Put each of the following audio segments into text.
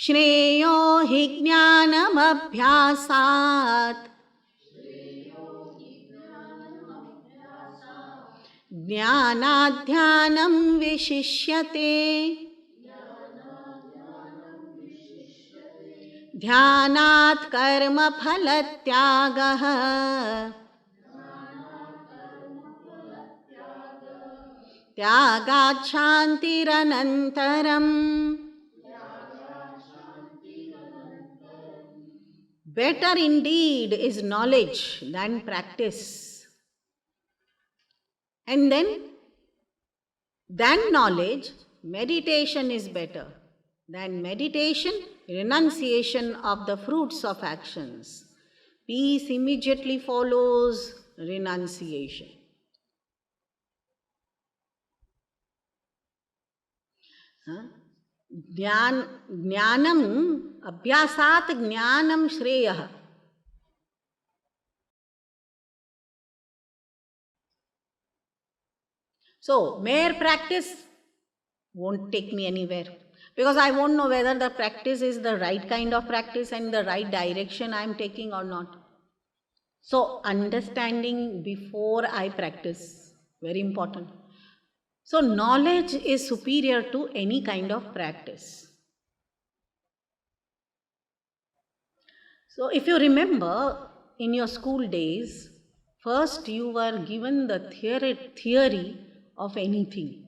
श्रेयो हि ज्ञानमभ्यासात् ज्ञानात् ध्यानं विशिष्यते ध्यानात् कर्मफलत्यागः त्यागात् शान्तिरनन्तरम् Better indeed is knowledge than practice. And then, than knowledge, meditation is better. Than meditation, renunciation of the fruits of actions. Peace immediately follows renunciation. ज्ञानम अभ्यासात ज्ञानम श्रेयः. So, mere practice won't take me anywhere, because I won't know whether the practice is the right kind of practice and the right direction I am taking or not. So, understanding before I practice, very important. So, knowledge is superior to any kind of practice. So, if you remember, in your school days, first you were given the theory of anything,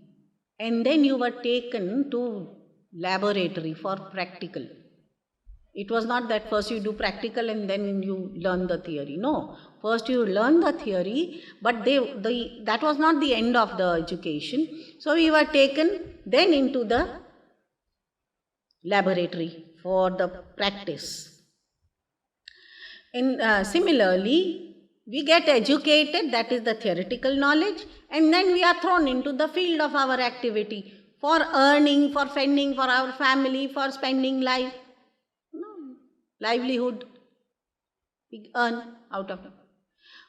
and then you were taken to laboratory for practical. It was not that first you do practical and then you learn the theory. No, first you learn the theory, but that was not the end of the education. So we were taken then into the laboratory for the practice. Similarly, we get educated, that is the theoretical knowledge, and then we are thrown into the field of our activity for earning, for fending for our family, for spending livelihood. We earn out of it.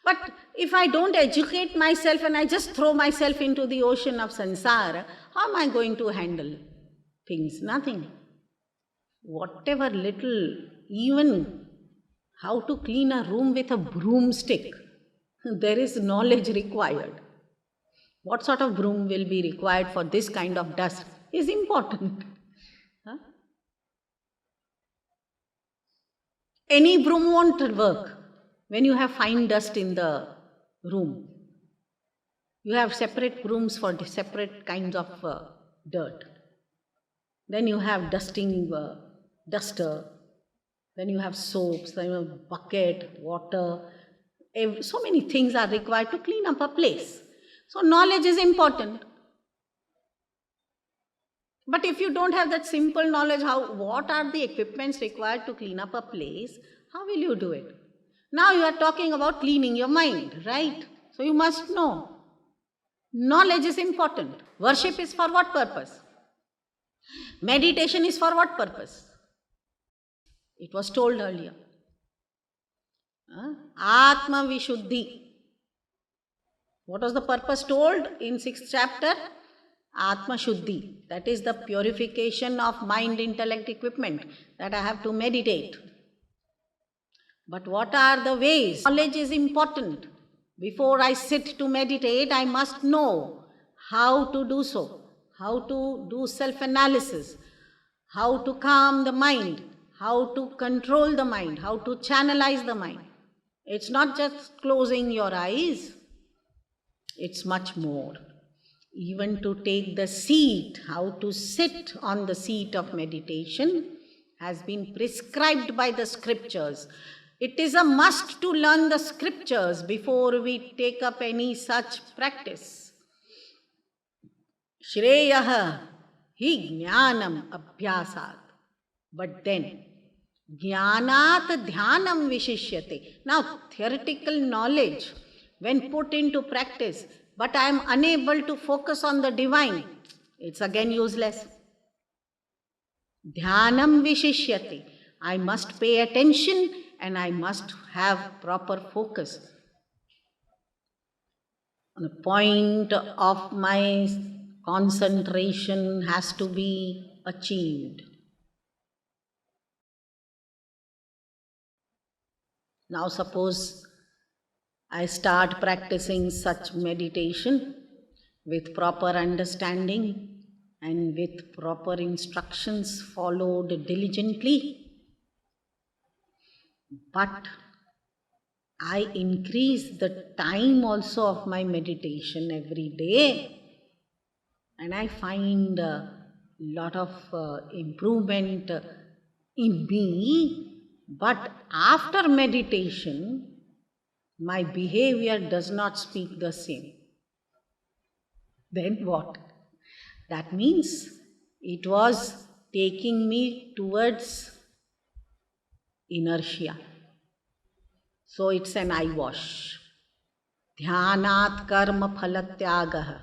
But if I don't educate myself and I just throw myself into the ocean of samsara, how am I going to handle things? Nothing. Whatever little, even how to clean a room with a broomstick, there is knowledge required. What sort of broom will be required for this kind of dust is important. Any broom won't work when you have fine dust in the room. You have separate brooms for separate kinds of dirt. Then you have dusting duster. Then you have soaps, then you have bucket, water. So many things are required to clean up a place. So knowledge is important. But if you don't have that simple knowledge, what are the equipments required to clean up a place, how will you do it? Now you are talking about cleaning your mind, right? So you must know. Knowledge is important. Worship is for what purpose? Meditation is for what purpose? It was told earlier. Atma Vishuddhi. What was the purpose told in 6th chapter? Atma Shuddhi. That is the purification of mind, intellect, equipment that I have to meditate. But what are the ways? Knowledge is important. Before I sit to meditate, I must know how to do so, how to do self-analysis, how to calm the mind, how to control the mind, how to channelize the mind. It's not just closing your eyes, it's much more. Even to take the seat, how to sit on the seat of meditation has been prescribed by the scriptures. It is a must to learn the scriptures before we take up any such practice. Shreyaha hi jnanam abhyasat. But then, jnanat dhyanam vishishyate. Now, theoretical knowledge, when put into practice, but I am unable to focus on the divine, it's again useless. Dhyanam vishishyate. I must pay attention and I must have proper focus. The point of my concentration has to be achieved. Now suppose I start practicing such meditation with proper understanding and with proper instructions followed diligently, but I increase the time also of my meditation every day, and I find a lot of improvement in me. But after meditation, my behavior does not speak the same. Then what? That means it was taking me towards inertia. So it's an eyewash. Dhyanat karma phalatyagaha.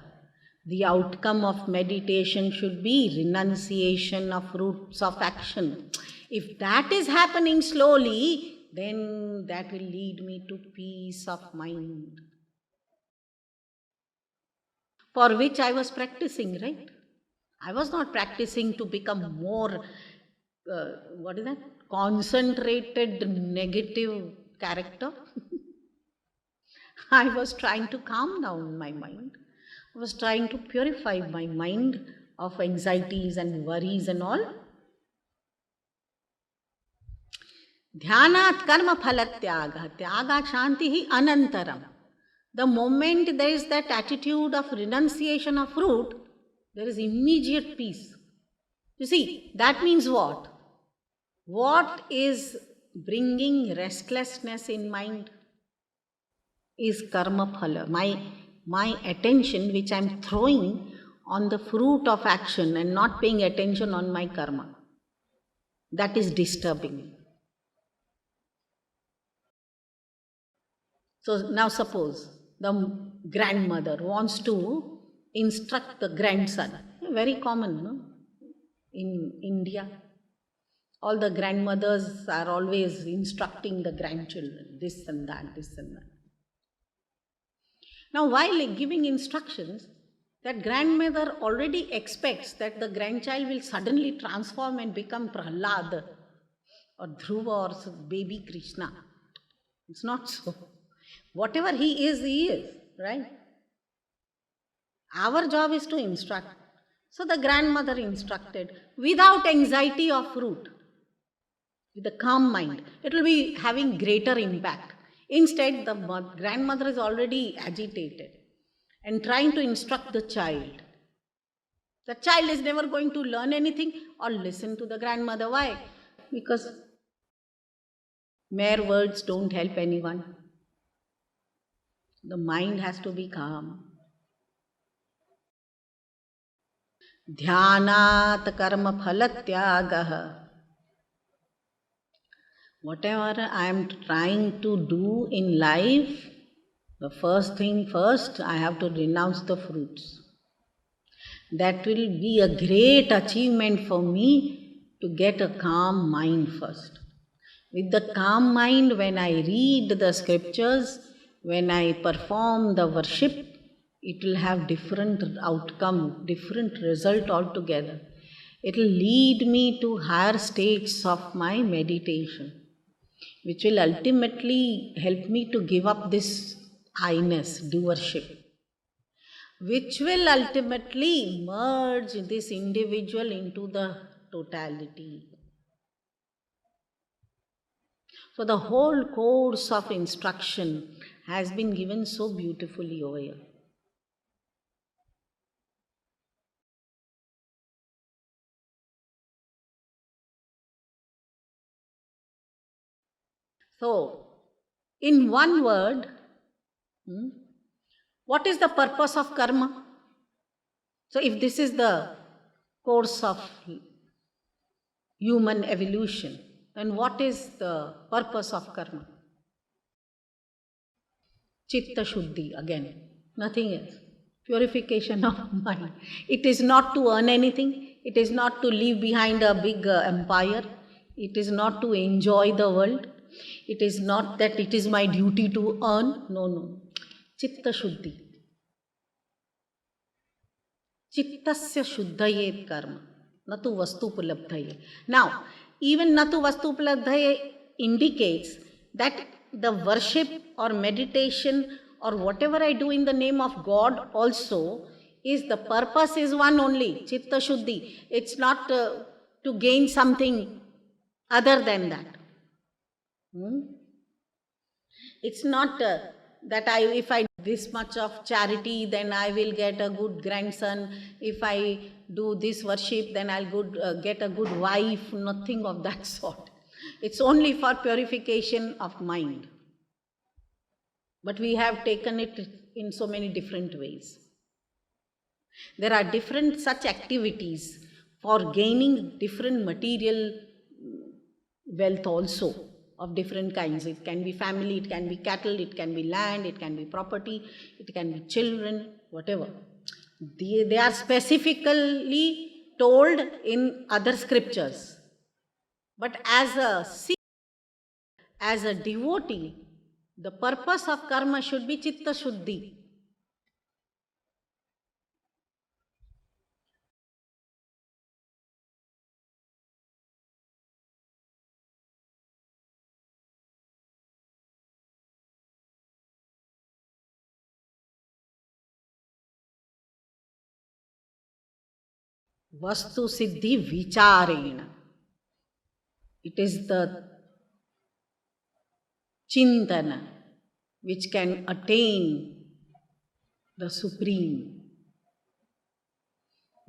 The outcome of meditation should be renunciation of roots of action. If that is happening slowly, then that will lead me to peace of mind, for which I was practicing, right? I was not practicing to become more, concentrated negative character. I was trying to calm down my mind. I was trying to purify my mind of anxieties and worries and all. Dhyanat karma phalatyaga, tyaga shantihi anantaram. The moment there is that attitude of renunciation of fruit, there is immediate peace. You see, that means what? What is bringing restlessness in mind is karma phala. My attention which I am throwing on the fruit of action and not paying attention on my karma. That is disturbing. So now suppose the grandmother wants to instruct the grandson. Very common, no? In India. All the grandmothers are always instructing the grandchildren, this and that, this and that. Now, while giving instructions, that grandmother already expects that the grandchild will suddenly transform and become Prahlad or Dhruva or baby Krishna. It's not so. Whatever he is, right? Our job is to instruct. So the grandmother instructed without anxiety of fruit, with a calm mind. It will be having greater impact. Instead, the grandmother is already agitated and trying to instruct the child. The child is never going to learn anything or listen to the grandmother. Why? Because mere words don't help anyone. The mind has to be calm. Dhyanat karma phalatyagaha. Whatever I am trying to do in life, the first thing first, I have to renounce the fruits. That will be a great achievement for me to get a calm mind first. With the calm mind, when I read the scriptures, when I perform the worship, it will have different outcome, different result altogether. It will lead me to higher states of my meditation, which will ultimately help me to give up this I-ness, doership, which will ultimately merge this individual into the totality. So the whole course of instruction has been given so beautifully over here. So, in one word, what is the purpose of karma? So, if this is the course of human evolution, then what is the purpose of karma? Chitta Shuddhi, again, nothing else. Purification of mind. It is not to earn anything. It is not to leave behind a big empire. It is not to enjoy the world. It is not that it is my duty to earn. No. Chitta Shuddhi. Chittasya Shuddhayet karma. Natu Vastupalabdhaye. Now, even Natu Vastupalabdhaye indicates that the worship or meditation or whatever I do in the name of God also, is the purpose is one only, Chitta Shuddhi. It's not to gain something other than that. It's not that if I do this much of charity, then I will get a good grandson. If I do this worship, then I'll get a good wife. Nothing of that sort. It's only for purification of mind. But we have taken it in so many different ways. There are different such activities for gaining different material wealth also, of different kinds. It can be family, it can be cattle, it can be land, it can be property, it can be children, whatever. They are specifically told in other scriptures. But as a devotee, the purpose of karma should be Chitta Shuddhi. Vastu Siddhi Vicharena. It is the Chintana which can attain the Supreme.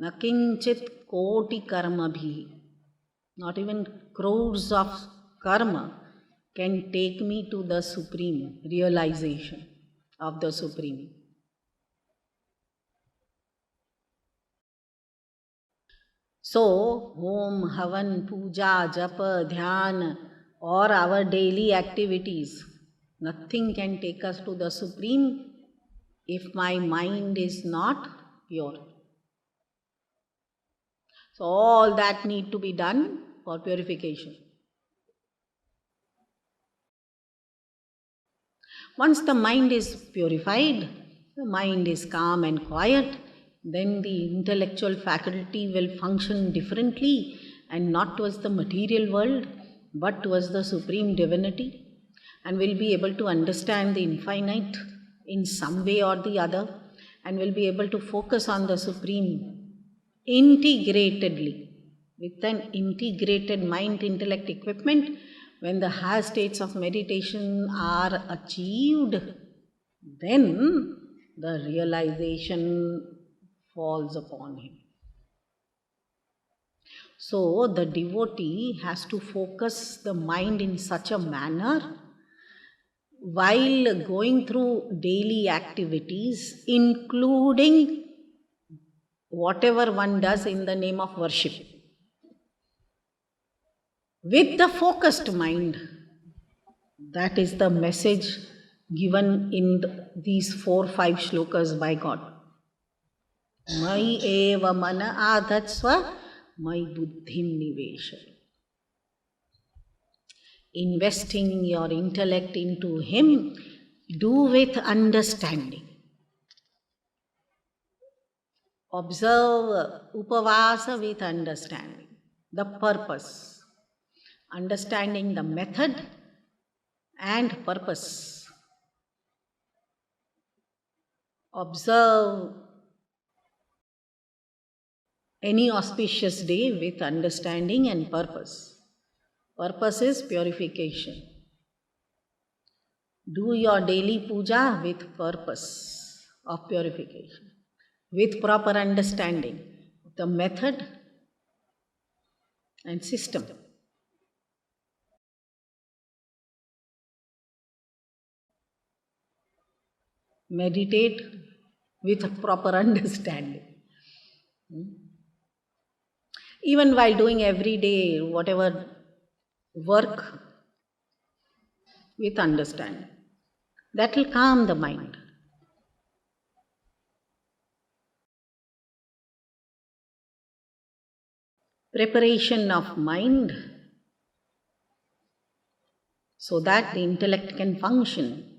Nakinchit koti karma bhi. Not even crores of karma can take me to the Supreme realization of the Supreme. So, Om, Havan, Puja, Japa, Dhyan, or our daily activities, nothing can take us to the Supreme if my mind is not pure. So, all that need to be done for purification. Once the mind is purified, the mind is calm and quiet, then the intellectual faculty will function differently, and not towards the material world, but towards the Supreme Divinity, and will be able to understand the infinite in some way or the other, and will be able to focus on the Supreme integratedly. With an integrated mind-intellect equipment, when the higher states of meditation are achieved, then the realization falls upon him. So the devotee has to focus the mind in such a manner while going through daily activities, including whatever one does in the name of worship, with the focused mind. That is the message given in these 4-5 shlokas by God. Mai eva mana adhatsva, mai buddhim nivesha. Investing your intellect into him, do with understanding. Observe upavasa with understanding. The purpose. Understanding the method and purpose. Observe any auspicious day with understanding and purpose. Purpose is purification. Do your daily puja with purpose of purification, with proper understanding of the method and system. Meditate with proper understanding. Even while doing every day whatever work, with understanding. That will calm the mind. Preparation of mind so that the intellect can function